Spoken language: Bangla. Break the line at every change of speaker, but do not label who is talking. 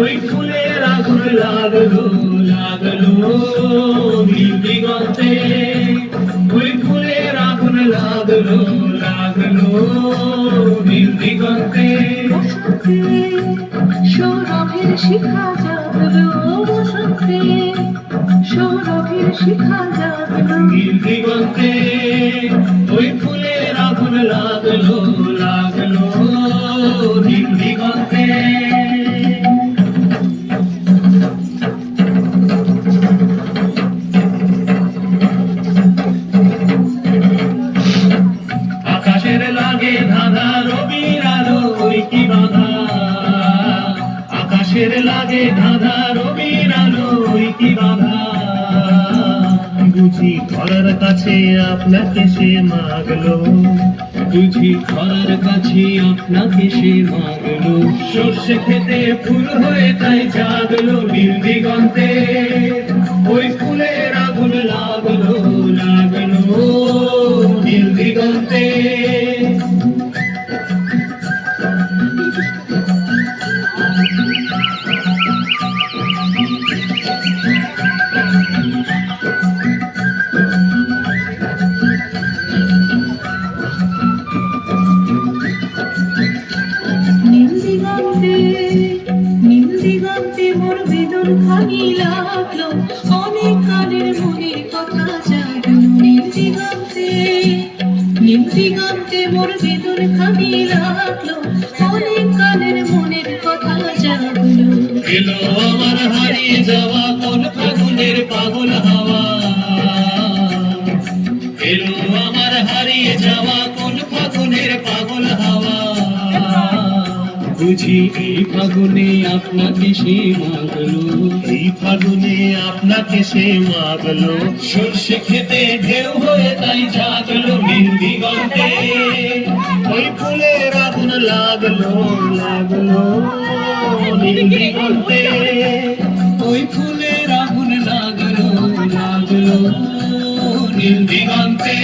ওই ফুলের আগুন লাগলো লাগলো নীল দিগন্তে, ওই ফুলের আগুন লাগলো লাগলো নীল দিগন্তে।
সৌরভের শিখা জাগলো বসন্তে, সৌরভের শিখা জাগলো
নীল দিগন্তে, ওই ফুলের আগুন লাগলো লাগলো নীল দিগন্তে। আকাশের লাগে ধাঁধা রবির আলো ওই কি বাধা, আকাশের লাগে ধাঁধা রবির আলো ওই কি বাধা। বুঝি ঘরের কাছে আপনাকে সে মাগলো, বুঝি ঘরের কাছে আপনাকে সে মাগলো। সর্ষে খেতে ফুল হয়ে তাই জাগলো নীল দিগন্তে, ওই ফুলের আগুন লাগলো লাগলো নীল দিগন্তে।
নীল দিগন্তে, নীল দিগন্তে মোর বেদন খানি লাগলো, অনেক কালের মনের কথা জাগলো। নীল দিগন্তে, নীল দিগন্তে মোর বেদন খানি লাগলো, অনেক কালের মনের কথা জাগলো।
এলো আমার হারিয়ে যাওয়া কোন ফাগুনের পাগল হাওয়া, এলো আমার হারিয়ে যাওয়া কোন ফাগুনের পাগল হাওয়া। বুঝি এই ফাগুনে আপনাকে সে মাগলো, এই ফাগুনে আপনাকে সে মাগলো। সর্ষে খেতে ঢেউ হয়ে তাই জাগলো নীল দিগন্তে, ওই ফুলের আগুন লাগলো লাগলো নীল দিগন্তে, ওই ফুলের আগুন লাগলো লাগলো নীল দিগন্তে।